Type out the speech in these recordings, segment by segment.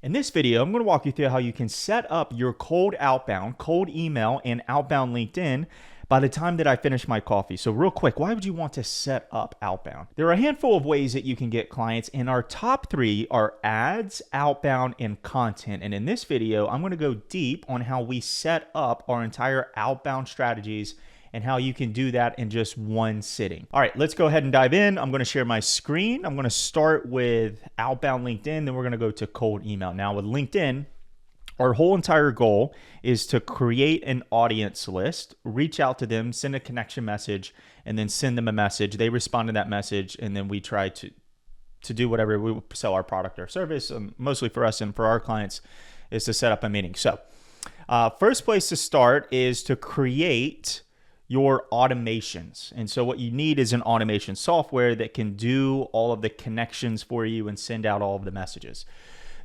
In this video, I'm going to walk you through how you can set up your cold outbound, cold email, and outbound LinkedIn by the time that I finish my coffee. So real quick, why would you want to set up outbound? There are a handful of ways that you can get clients, and our top three are ads, outbound, and content. And in this video, I'm going to go deep on how we set up our entire outbound strategies and how you can do that in just one sitting. All right, let's go ahead and dive in. I'm gonna share my screen. I'm gonna start with outbound LinkedIn, then we're gonna go to cold email. Now with LinkedIn, our whole entire goal is to create an audience list, reach out to them, send a connection message, and then send them a message. They respond to that message, and then we try to do whatever, we sell our product or service, mostly for us and for our clients, is to set up a meeting. So first place to start is to create your automations. And so what you need is an automation software that can do all of the connections for you and send out all of the messages.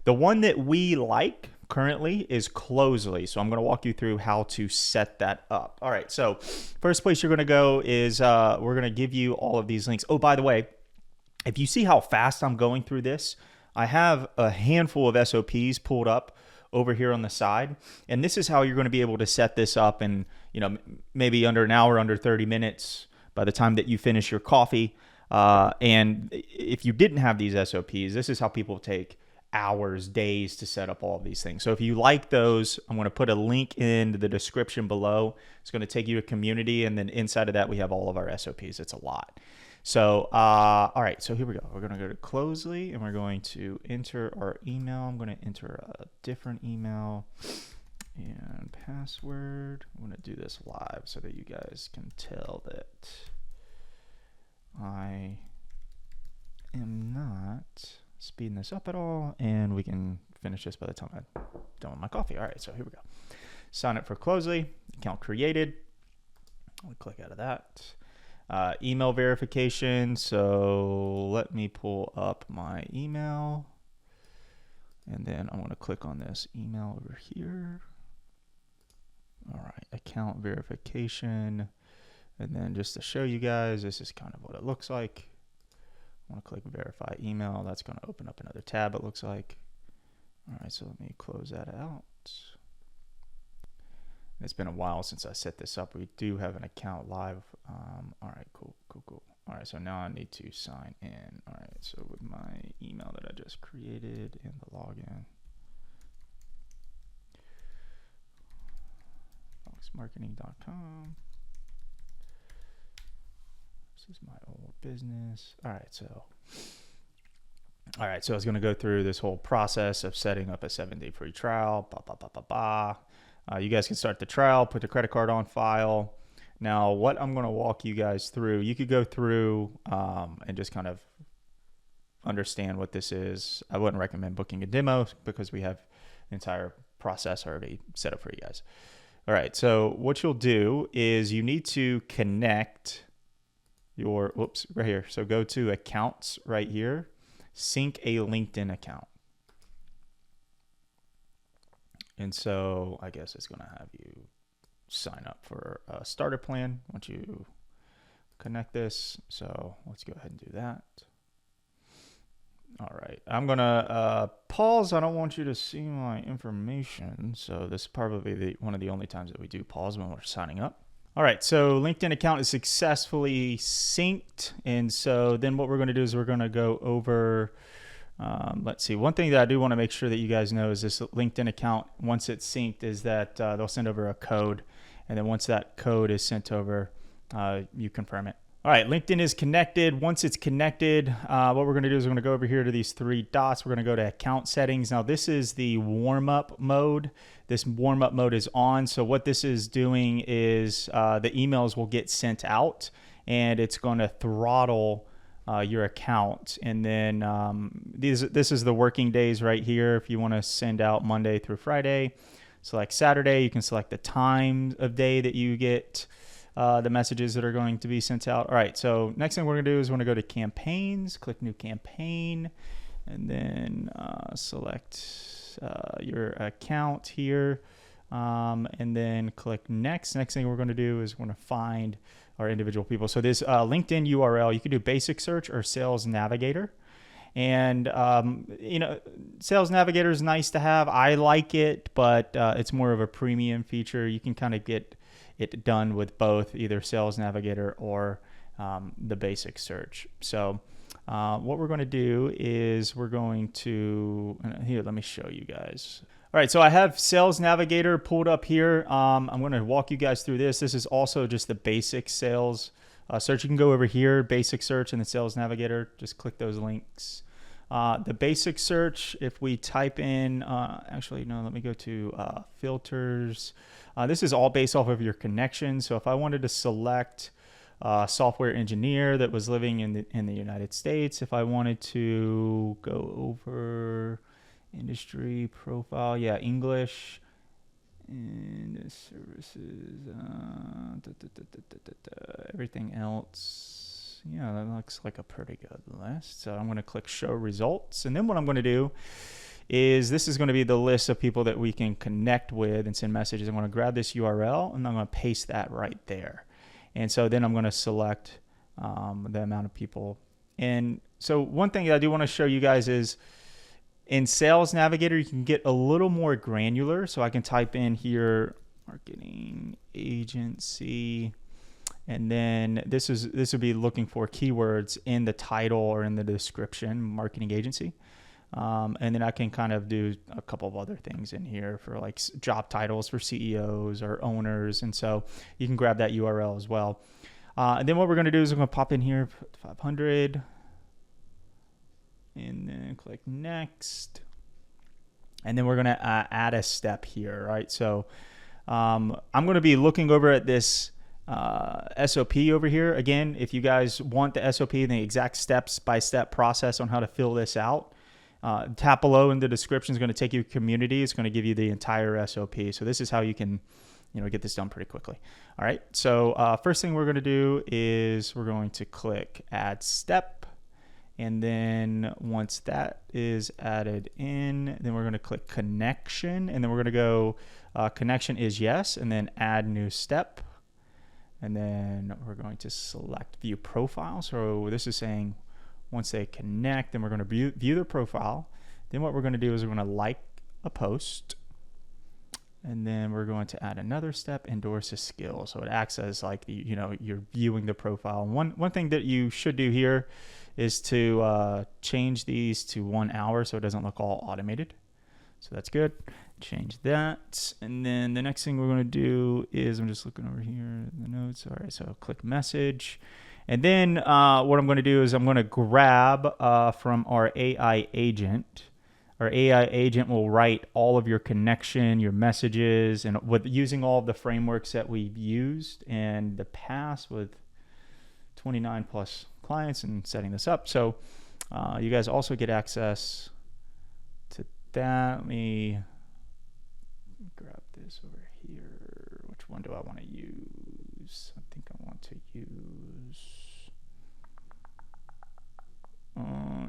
The one that we like currently is Closely. So I'm going to walk you through how to set that up. All right. So first place you're going to go is we're going to give you all of these links. Oh, by the way, if you see how fast I'm going through this, I have a handful of SOPs pulled up over here on the side. And this is how you're going to be able to set this up in, maybe under an hour, under 30 minutes by the time that you finish your coffee. And if you didn't have these SOPs, this is how people take hours, days to set up all of these things. So if you like those, I'm going to put a link in the description below. It's going to take you to community. And then inside of that, we have all of our SOPs. It's a lot. So, all right, so here we go. We're going to go to Closely and we're going to enter our email. I'm going to enter a different email and password. I'm going to do this live so that you guys can tell that I am not speeding this up at all, and we can finish this by the time I'm done with my coffee. All right, so here we go. Sign up for Closely, account created. I'll click out of that. Email verification. So let me pull up my email, and then I'm going to click on this email over here. All right, account verification. And then just to show you guys, this is kind of what it looks like. I want to click verify email. That's going to open up another tab, it looks like. All right, so let me close that out. It's been a while since I set this up. We do have an account live. All right, cool. All right, so now I need to sign in. All right, so with my email that I just created and the login. Foxmarketing.com. This is my old business. All right, so I was going to go through this whole process of setting up a 7-day free trial. You guys can start the trial, put the credit card on file. Now, what I'm going to walk you guys through, you could go through and just kind of understand what this is. I wouldn't recommend booking a demo because we have the entire process already set up for you guys. All right, so what you'll do is you need to connect your, right here. So go to accounts right here, sync a LinkedIn account. And so I guess it's going to have you sign up for a starter plan once you connect this. So let's go ahead and do that. All right, I'm going to pause. I don't want you to see my information. So this is probably one of the only times that we do pause when we're signing up. All right, so LinkedIn account is successfully synced. And so then what we're going to do is we're going to go over, let's see, one thing that I do want to make sure that you guys know is this LinkedIn account, once it's synced, is that they'll send over a code. And then once that code is sent over, you confirm it. All right, LinkedIn is connected. Once it's connected, what we're going to do is we're going to go over here to these three dots. We're going to go to account settings. Now, this is the warm-up mode. This warm-up mode is on. So what this is doing is the emails will get sent out, and it's going to throttle your account. And then this is the working days right here. If you want to send out Monday through Friday, select Saturday. You can select the time of day that you get the messages that are going to be sent out. All right, so next thing we're going to do is we're going to go to campaigns, click new campaign, and then select your account here, and then click next. Next thing we're going to do is we're going to find our individual people. So this LinkedIn URL, you can do basic search or sales navigator. And, Sales Navigator is nice to have. I like it, but it's more of a premium feature. You can kind of get it done with both either Sales Navigator or the basic search. So what we're going to do is we're going to, here, let me show you guys. All right, so I have Sales Navigator pulled up here. I'm going to walk you guys through this. This is also just the basic sales search. You can go over here, basic search, and the Sales Navigator. Just click those links. The basic search, if we type in, actually, no, let me go to filters. This is all based off of your connection. So if I wanted to select software engineer that was living in the United States, if I wanted to go over industry profile, yeah, English and services, everything else, yeah, that looks like a pretty good list. So I'm going to click show results, and then what I'm going to do is this is going to be the list of people that we can connect with and send messages. I'm going to grab this URL and I'm going to paste that right there. And so then I'm going to select the amount of people. And so one thing I do want to show you guys is in Sales Navigator, you can get a little more granular. So I can type in here, marketing agency, and then this would be looking for keywords in the title or in the description, marketing agency. And then I can kind of do a couple of other things in here for like job titles for CEOs or owners. And so you can grab that URL as well. And then what we're going to do is we're going to pop in here, 500, and then click next. And then we're going to add a step here, right? So I'm going to be looking over at this SOP over here. Again, if you guys want the SOP and the exact step-by-step process on how to fill this out, tap below in the description is going to take you to community. It's going to give you the entire SOP. So this is how you can, get this done pretty quickly. All right. So first thing we're going to do is we're going to click add step. And then once that is added in, then we're going to click connection. And then we're going to go connection is yes. And then add new step. And then we're going to select view profile. So this is saying once they connect, then we're going to view their profile. Then what we're going to do is we're going to like a post. And then we're going to add another step, endorse a skill. So it acts as like, you're viewing the profile. And one thing that you should do here is to change these to 1 hour so it doesn't look all automated. So that's good. Change that. And then the next thing we're going to do is, I'm just looking over here in the notes. All right, so click message. And then what I'm going to do is I'm going to grab from our AI agent. Our AI agent will write all of your connection, your messages, and using all of the frameworks that we've used in the past with 29 plus clients and setting this up. So you guys also get access to that. Let me grab this over here. Which one do I want to use? I think I want to use...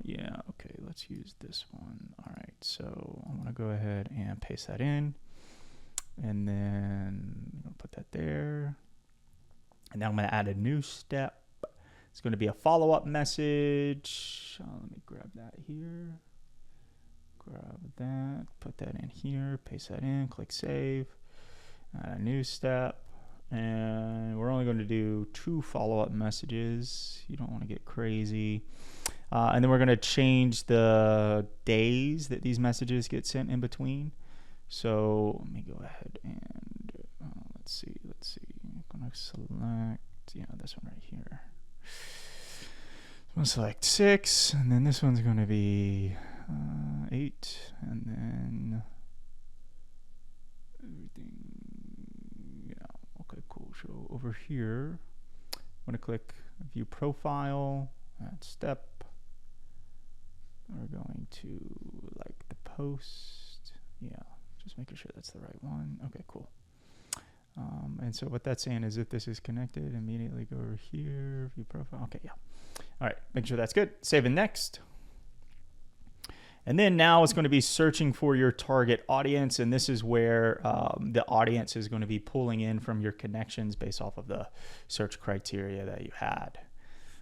yeah, okay, let's use this one. All right, so I'm gonna go ahead and paste that in, and then I'm gonna put that there. And now I'm gonna add a new step. It's gonna be a follow-up message. Let me grab that here. Grab that, put that in here, paste that in, click save. Add a new step. And we're only going to do 2 follow-up messages. You don't want to get crazy. And then we're going to change the days that these messages get sent in between. So let me go ahead and let's see. I'm going to select, this one right here. I'm going to select 6, and then this one's going to be 8, and then everything. Okay, cool. So over here, I'm going to click view profile, add step. We're going to like the post. Yeah, just making sure that's the right one. Okay, cool. And so what that's saying is if this is connected, immediately go over here, view profile. Okay, yeah. All right, make sure that's good. Save and next. And then now it's going to be searching for your target audience. And this is where the audience is going to be pulling in from your connections based off of the search criteria that you had.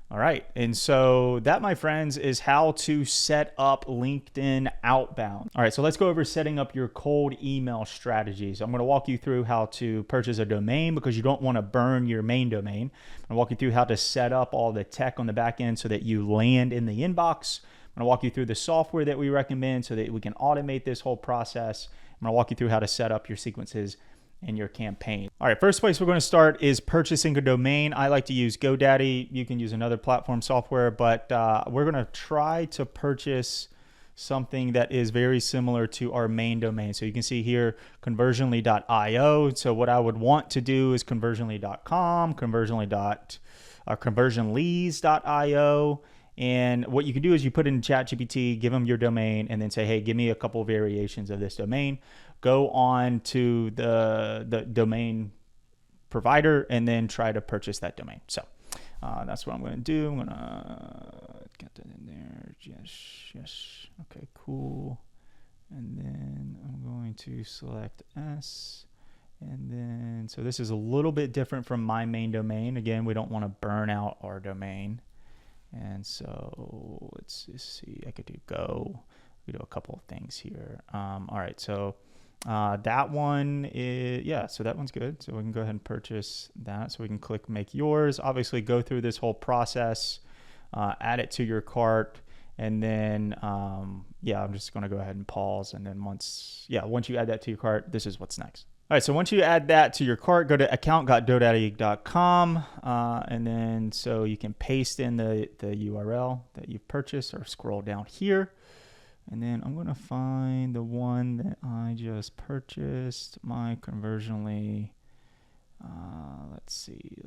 All right. And so that, my friends, is how to set up LinkedIn Outbound. All right. So let's go over setting up your cold email strategies. I'm going to walk you through how to purchase a domain because you don't want to burn your main domain. I'm going to walk you through how to set up all the tech on the back end so that you land in the inbox. I'm going to walk you through the software that we recommend so that we can automate this whole process. I'm going to walk you through how to set up your sequences in your campaign. All right, first place we're going to start is purchasing a domain. I like to use GoDaddy. You can use another platform software, but we're going to try to purchase something that is very similar to our main domain. So you can see here, conversionly.io. So what I would want to do is conversionly.com, conversionleads.io. And what you can do is you put in ChatGPT, give them your domain, and then say, hey, give me a couple variations of this domain. Go on to the domain provider and then try to purchase that domain. So that's what I'm going to do. I'm going to get that in there. Yes. Okay, cool. And then I'm going to select S. And then, so this is a little bit different from my main domain. Again, we don't want to burn out our domain. And so let's just see, I could do go. We do a couple of things here. All right, so that one is, yeah, so that one's good. So we can go ahead and purchase that. So we can click make yours, obviously go through this whole process, add it to your cart. And then, yeah, I'm just going to go ahead and pause. And then once you add that to your cart, this is what's next. All right, so once you add that to your cart, go to account.godaddy.com, and then so you can paste in the URL that you've purchased or scroll down here. And then I'm going to find the one that I just purchased, my Conversionly. Let's see.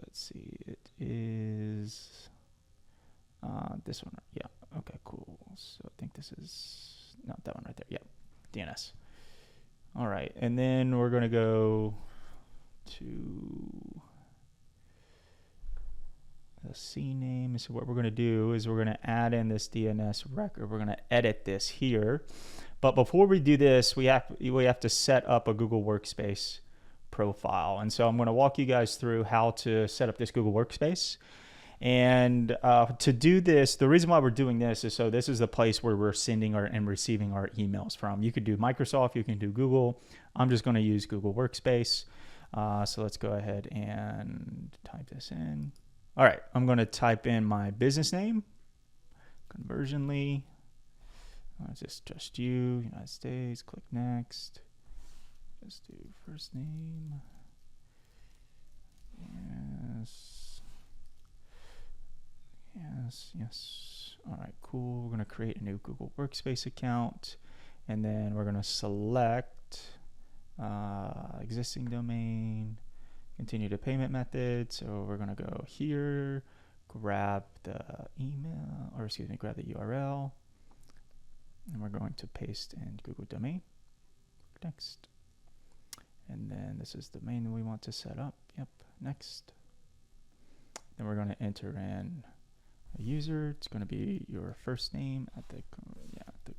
It is this one. Yeah, okay, cool. So I think this is not that one right there. Yeah, DNS. All right, and then we're going to go to the CNAME. So what we're going to do is we're going to add in this DNS record. We're going to edit this here. But before we do this, we have to set up a Google Workspace profile. And so I'm going to walk you guys through how to set up this Google Workspace. And to do this, the reason why we're doing this is so this is the place where we're sending and receiving our emails from. You could do Microsoft, you can do Google. I'm just going to use Google Workspace. So let's go ahead and type this in. All right, I'm going to type in my business name, Conversionly. It's just you, United States. Click next. Just do first name. Yes. All right, cool. We're going to create a new Google Workspace account, and then we're going to select existing domain, continue to payment method. So we're going to go here, grab the grab the URL, and we're going to paste in Google domain. Next. And then this is the domain that we want to set up. Yep, next. Then we're going to enter in a user. It's going to be your first name at the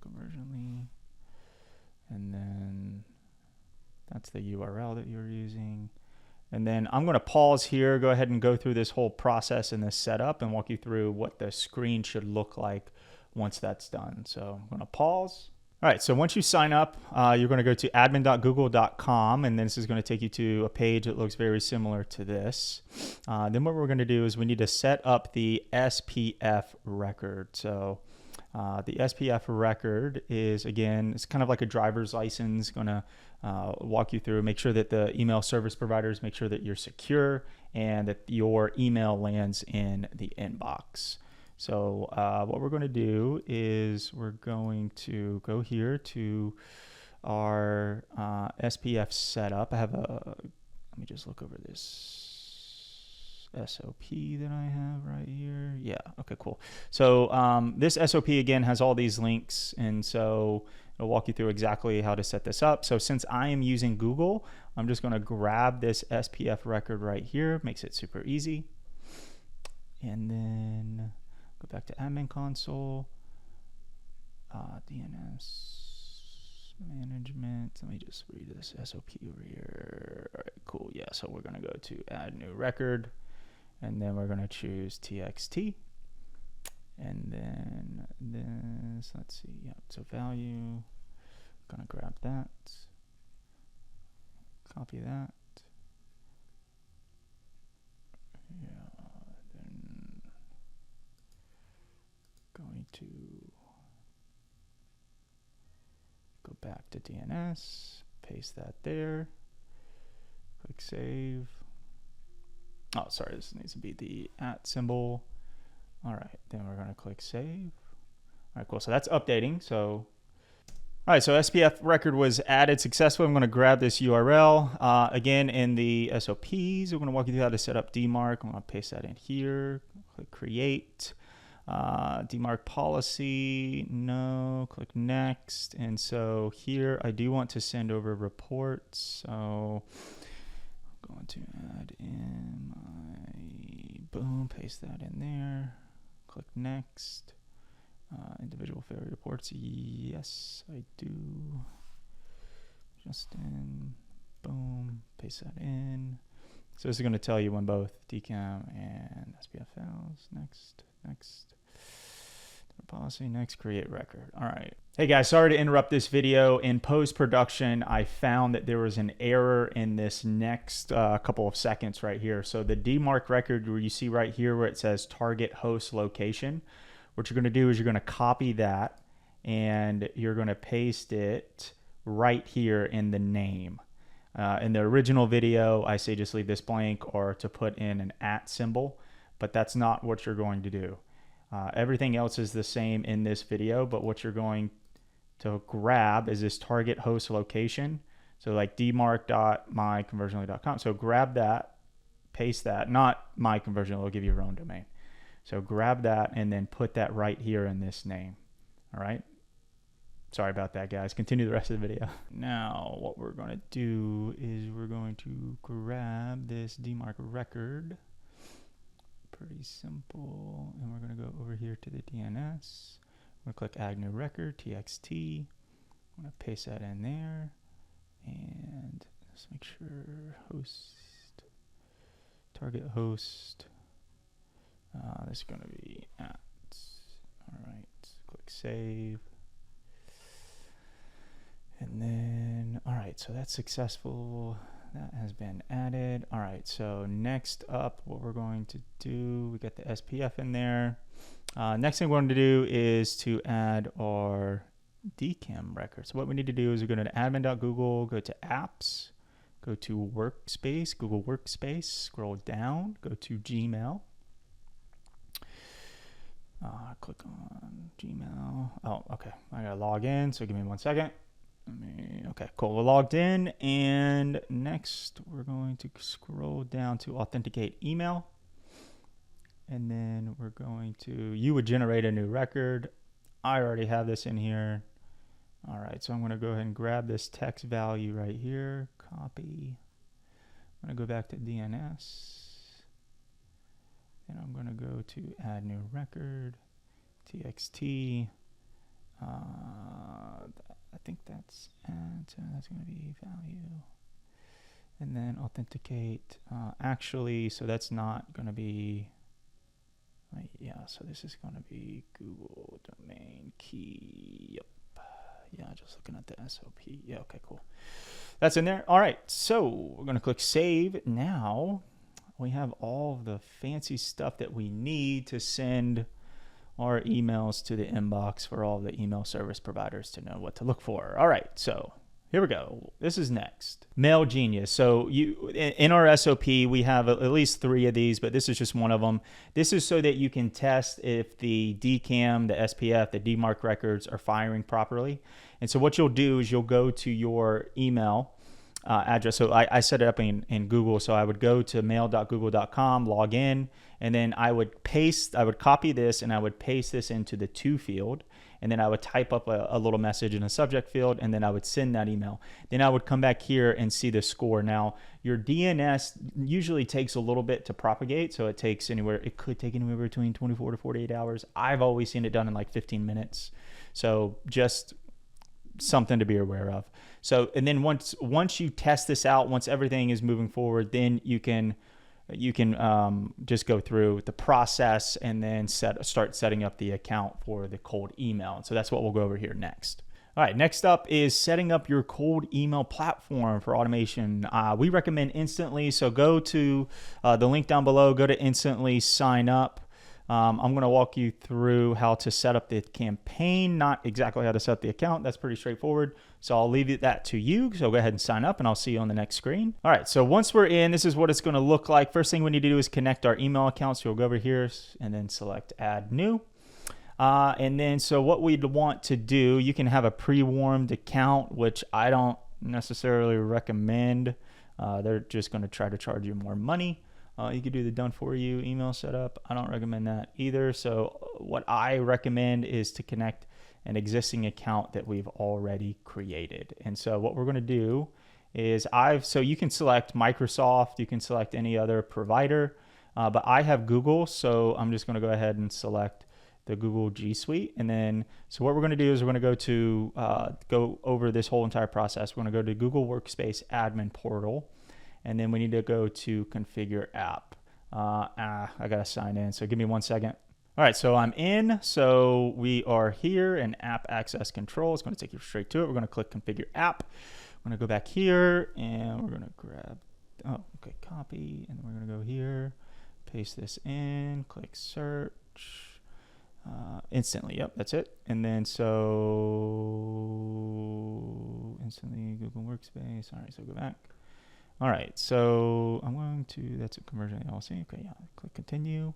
Conversionly, and then that's the URL that you're using. And then I'm going to pause here, go ahead and go through this whole process and this setup and walk you through what the screen should look like once that's done. So I'm going to pause. All right, so once you sign up, you're going to go to admin.google.com, and then this is going to take you to a page that looks very similar to this. Then what we're going to do is we need to set up the SPF record. So the SPF record is, again, it's kind of like a driver's license. Going to walk you through, make sure that the email service providers make sure that you're secure and that your email lands in the inbox. So what we're going to do is we're going to go here to our SPF setup. I have let me just look over this SOP that I have right here. Yeah, okay, cool. So this SOP, again, has all these links, and so it'll walk you through exactly how to set this up. So since I am using Google, I'm just going to grab this SPF record right here. Makes it super easy. And then go back to admin console, DNS management. Let me just read this SOP over here. All right, cool. Yeah, so we're going to go to add new record, and then we're going to choose TXT. And then this, let's see, yeah, so value, gonna grab that, copy that. Yeah, then going to go back to DNS, paste that there, click save. Oh, sorry, this needs to be the @ symbol. All right, then we're gonna click save. All right, cool, so that's updating. So, all right, so SPF record was added successfully. I'm gonna grab this URL. Again, in the SOPs, we're gonna walk you through how to set up DMARC. I'm gonna paste that in here, click create. DMARC policy, no, click next. And so here I do want to send over reports. So I'm going to add in my, boom, paste that in there. Click next. Individual failure reports, yes, I do. Justin, boom, paste that in. So this is going to tell you when both DKIM and SPF fails. Next. Policy, next, create record. All right. Hey guys, sorry to interrupt this video. In post-production, I found that there was an error in this next couple of seconds right here. So the DMARC record where you see right here where it says target host location, what you're going to do is you're going to copy that and you're going to paste it right here in the name. In the original video, I say just leave this blank or to put in an @ symbol, but that's not what you're going to do. Everything else is the same in this video, but what you're going to grab is this target host location. So like dmarc.myconversionally.com. So grab that, paste that, not myconversion, it'll give you your own domain. So grab that and then put that right here in this name. All right. Sorry about that, guys. Continue the rest of the video. Now, what we're going to do is we're going to grab this DMARC record. Pretty simple. And we're going to go over here to the DNS. I'm going to click add new record, txt. I'm going to paste that in there. And let's make sure host, target host. This is going to be @. All right. Click save. And then, all right, so that's successful. That has been added. All right, so next up, what we're going to do, we got the SPF in there. Next thing we're going to do is to add our DKIM record. So what we need to do is we're going to admin.google, go to apps, go to workspace, Google Workspace, scroll down, go to Gmail. Click on Gmail. Oh, okay, I gotta log in, so give me 1 second. Okay, cool. We're logged in, and next we're going to scroll down to authenticate email, and then we're going to, you would generate a new record. I already have this in here. All right, so I'm going to go ahead and grab this text value right here, copy. I'm going to go back to DNS, and I'm going to go to add new record, txt. I think that's going to be value, and then authenticate. Actually, so that's not going to be. Yeah, so this is going to be Google domain key. Yep. Yeah, just looking at the SOP. Yeah. Okay. Cool. That's in there. All right. So we're going to click save. Now we have all of the fancy stuff that we need to send our emails to the inbox for all the email service providers to know what to look for. All right, so here we go. This is next. Mail Genius. So in our SOP, we have at least 3 of these, but this is just one of them. This is so that you can test if the DKIM, the SPF, the DMARC records are firing properly. And so what you'll do is you'll go to your email address. So I set it up in Google. So I would go to mail.google.com, log in, and then I would copy this and I would paste this into the to field. And then I would type up a little message in a subject field, and then I would send that email. Then I would come back here and see the score. Now, your DNS usually takes a little bit to propagate. So it could take anywhere between 24 to 48 hours. I've always seen it done in like 15 minutes. So just something to be aware of. So, and then once you test this out, once everything is moving forward, then you can you can just go through the process and then start setting up the account for the cold email. And so that's what we'll go over here next. All right, next up is setting up your cold email platform for automation. We recommend Instantly, so go to the link down below, go to Instantly, sign up. I'm going to walk you through how to set up the campaign, not exactly how to set up the account. That's pretty straightforward. So I'll leave that to you. So go ahead and sign up and I'll see you on the next screen. All right, so once we're in, this is what it's going to look like. First thing we need to do is connect our email account. So we'll go over here and then select add new. And then so what we'd want to do, you can have a pre-warmed account, which I don't necessarily recommend. They're just going to try to charge you more money. You could do the done for you email setup. I don't recommend that either. So what I recommend is to connect an existing account that we've already created. And so what we're going to do is so you can select Microsoft, you can select any other provider, but I have Google. So I'm just going to go ahead and select the Google G Suite. And then, so what we're going to do is we're going to go over this whole entire process. We're going to go to Google Workspace Admin Portal. And then we need to go to configure app. I got to sign in, so give me 1 second. All right, so I'm in. So we are here in app access control. It's going to take you straight to it. We're going to click configure app. I'm going to go back here and we're going to grab, copy. And then we're going to go here, paste this in, click search. Instantly, yep, that's it. And then so instantly Google Workspace. All right, so go back. All right, so I'm going to, that's a conversion LLC. Okay, yeah, click continue.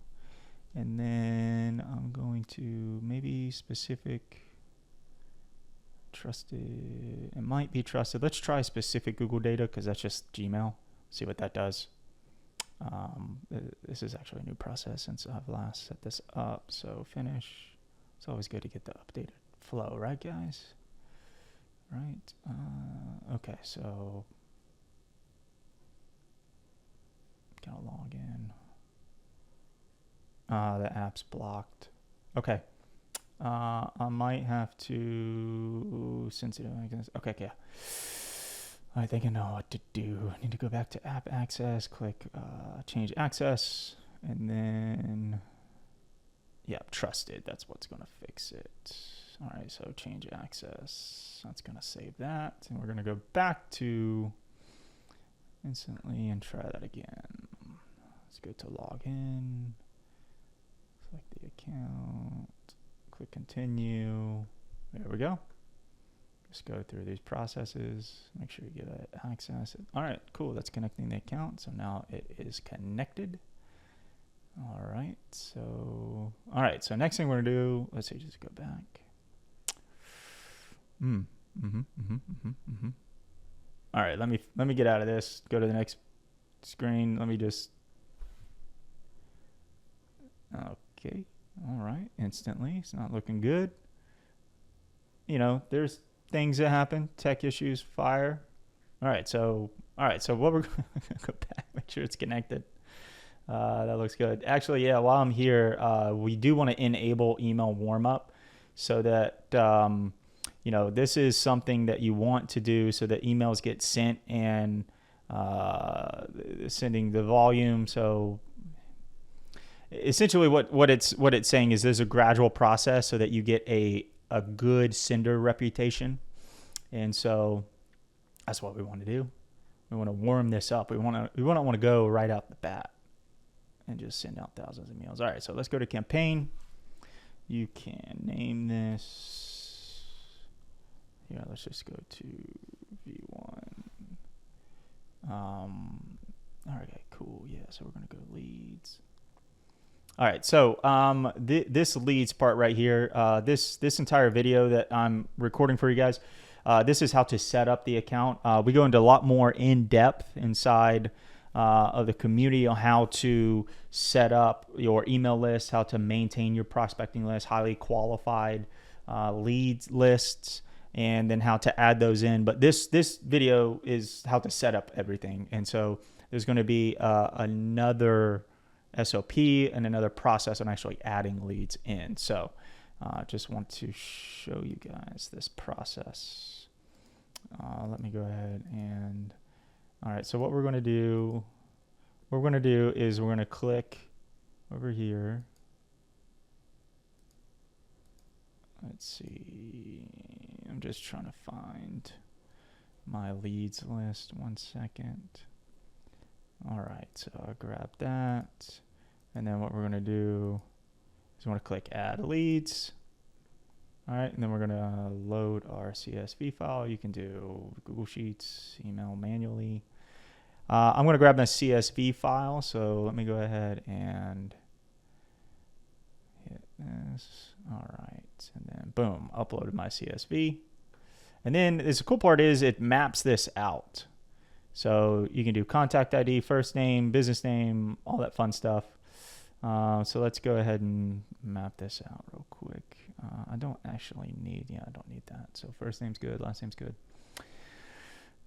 And then I'm going to maybe specific trusted, it might be trusted. Let's try specific Google data because that's just Gmail. See what that does. This is actually a new process since I've last set this up. So finish. It's always good to get the updated flow, right, guys? Right. Okay, so gotta log in. The app's blocked. Okay. I might have to sensitive. Okay, yeah. I think I know what to do. I need to go back to app access, click change access, and then, yeah, trusted. That's what's going to fix it. All right, so change access. That's going to save that. And we're going to go back to Instantly and try that again. Let's go to login, select the account, click continue. There we go. Just go through these processes, make sure you get access. All right, cool. That's connecting the account. So now it is connected. All right. So next thing we're gonna do, let's see, just go back. All right, let me get out of this. Go to the next screen. Let me just. Okay. All right. Instantly, it's not looking good. You know, there's things that happen, tech issues, fire. All right, so what we're going to go back, make sure it's connected. That looks good. Actually, yeah, while I'm here, we do want to enable email warm-up so that, you know, this is something that you want to do so that emails get sent and sending the volume. So essentially what it's saying is there's a gradual process so that you get a good sender reputation. And so that's what we want to do. We want to warm this up. We don't want to go right out the bat and just send out thousands of emails. All right, so let's go to campaign. You can name this. Yeah, let's just go to V1. All right, cool. Yeah, so we're going to go leads. All right, so this leads part right here, this entire video that I'm recording for you guys, this is how to set up the account. We go into a lot more in depth inside of the community on how to set up your email list, how to maintain your prospecting list, highly qualified leads lists, and then how to add those in. But this video is how to set up everything. And so there's going to be another SOP and another process on actually adding leads in. So just want to show you guys this process. Let me go ahead and, all right, so what we're going to do, what we're going to do is we're going to click over here. Let's see. I'm just trying to find my leads list. 1 second. All right, so I'll grab that. And then what we're going to do is we're going to click add leads. All right, and then we're going to load our CSV file. You can do Google Sheets, email manually. I'm going to grab my CSV file. So let me go ahead and hit this. All right, and then boom, uploaded my CSV. And then the cool part is it maps this out. So you can do contact ID, first name, business name, all that fun stuff. So let's go ahead and map this out real quick. I don't actually need, I don't need that. So first name's good, last name's good.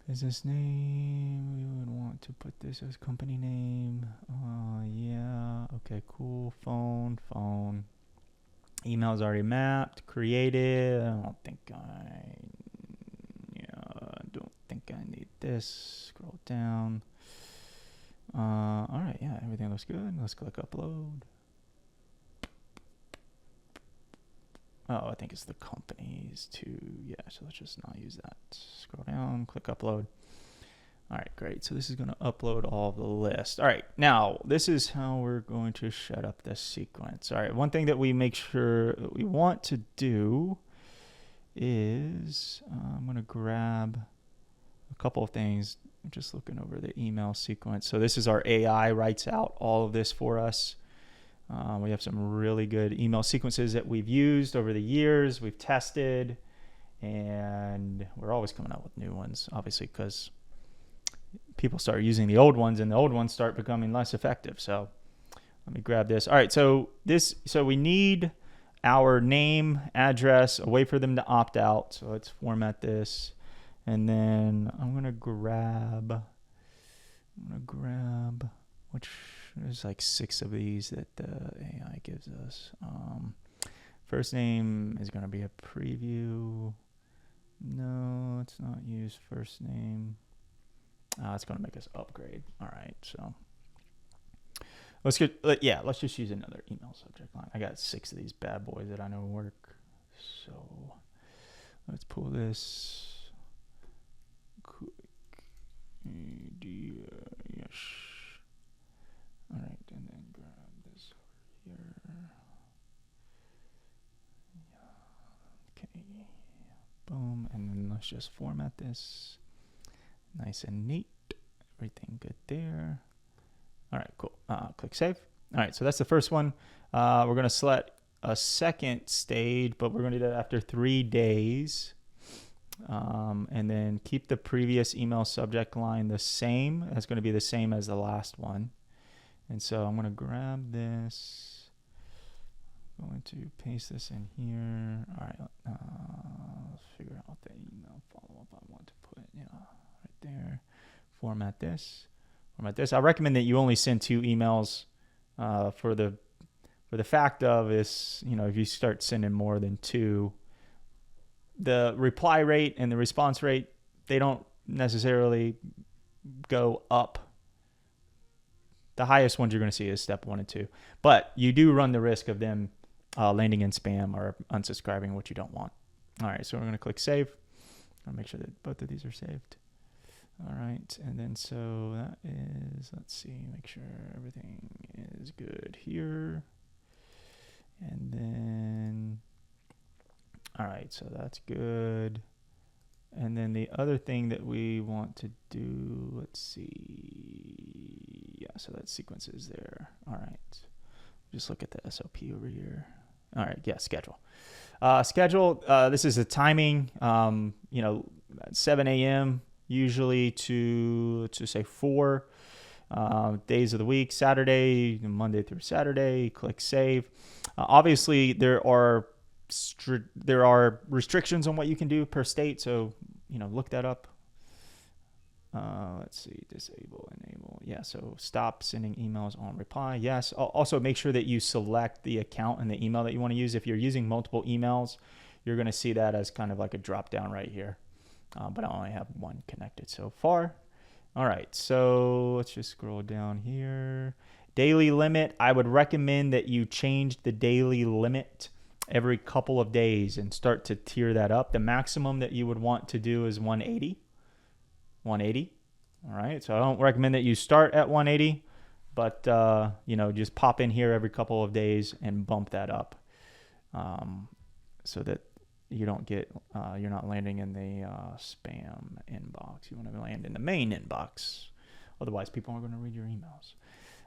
Business name, we would want to put this as company name. Yeah, okay, cool. Phone. Email's already mapped, created. I don't think I need this. Scroll down. All right, yeah, everything looks good. Let's click upload. Oh, I think it's the companies too. Yeah, so let's just not use that. Scroll down, click upload. All right, great. So this is going to upload all of the list. All right, now this is how we're going to set up this sequence. All right, one thing that we make sure that we want to do is I'm going to grab a couple of things. I'm just looking over the email sequence. So this is our AI writes out all of this for us. We have some really good email sequences that we've used over the years. We've tested, and we're always coming out with new ones, obviously, because people start using the old ones, and the old ones start becoming less effective. So let me grab this. All right, so we need our name, address, a way for them to opt out. So let's format this, and then I'm gonna grab which there's like 6 of these that the AI gives us. First name is gonna be a preview. No, let's not use first name. It's going to make us upgrade. All right, so let's just use another email subject line. I got 6 of these bad boys that I know work. So let's pull this quick. Yes. All right, and then grab this over here. Okay, boom, and then let's just format this. Nice and neat. Everything good there. All right, cool. Click save. All right, so that's the first one. We're going to select a second stage, but we're going to do that after 3 days. And then keep the previous email subject line the same. That's going to be the same as the last one. And so I'm going to grab this. I'm going to paste this in here. All right, let's figure out the email follow-up I want to put. Yeah. There, format this. I recommend that you only send 2 emails for the fact of is, if you start sending more than 2, the reply rate and the response rate, they don't necessarily go up. The highest ones you're going to see is step 1 and 2, but you do run the risk of them landing in spam or unsubscribing, which you don't want. All right, so we're going to click save. I'll make sure that both of these are saved. All right, and then so that is, let's see, make sure everything is good here. And then, all right, so that's good. And then the other thing that we want to do, let's see. Yeah, so that sequence is there. All right, just look at the SOP over here. All right, yeah, schedule. Schedule, this is the timing, 7 a.m., usually to say 4 days of the week, Saturday, Monday through Saturday. Click save. Obviously, there are restrictions on what you can do per state, so look that up. Let's see, disable, enable. Yeah, so stop sending emails on reply. Yes. Also, make sure that you select the account and the email that you want to use. If you're using multiple emails, you're going to see that as kind of like a drop down right here. But I only have one connected so far. All right, so let's just scroll down here. Daily limit, I would recommend that you change the daily limit every couple of days and start to tier that up. The maximum that you would want to do is 180. 180. All right, so I don't recommend that you start at 180, but just pop in here every couple of days and bump that up, so that you don't get you're not landing in the spam inbox. You want to land in the main inbox, otherwise people aren't going to read your emails.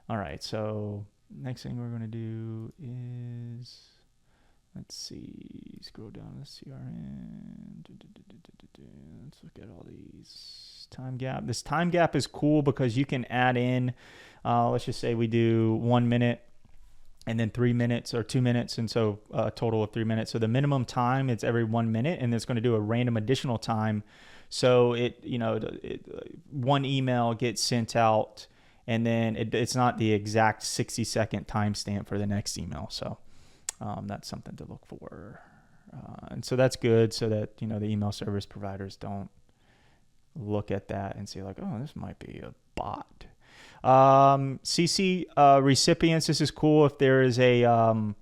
All right, so next thing we're going to do is, let's see, scroll down to CRM. Let's look at all these time gap. This time gap is cool because you can add in, let's just say we do 1 minute and then 3 minutes or 2 minutes. And so a total of 3 minutes. So the minimum time, it's every 1 minute, and it's going to do a random additional time. So one email gets sent out, and then it's not the exact 60-second timestamp for the next email. So that's something to look for. And so that's good, so that, the email service providers don't look at that and say like, oh, this might be a bot. CC recipients, this is cool if there is a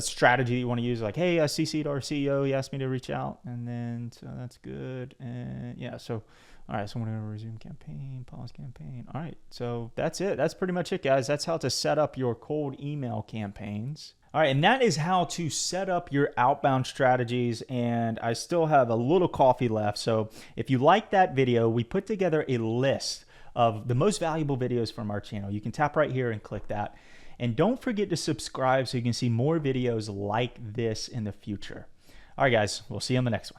strategy you want to use, like, hey, I CC'd our CEO, he asked me to reach out, and then so that's good. And yeah, so all right, so I'm going to resume campaign, pause campaign. All right, so that's it. That's pretty much it, guys. That's how to set up your cold email campaigns. All right, and that is how to set up your outbound strategies, and I still have a little coffee left. So if you like that video, we put together a list of the most valuable videos from our channel. You can tap right here and click that. And don't forget to subscribe so you can see more videos like this in the future. All right, guys, we'll see you on the next one.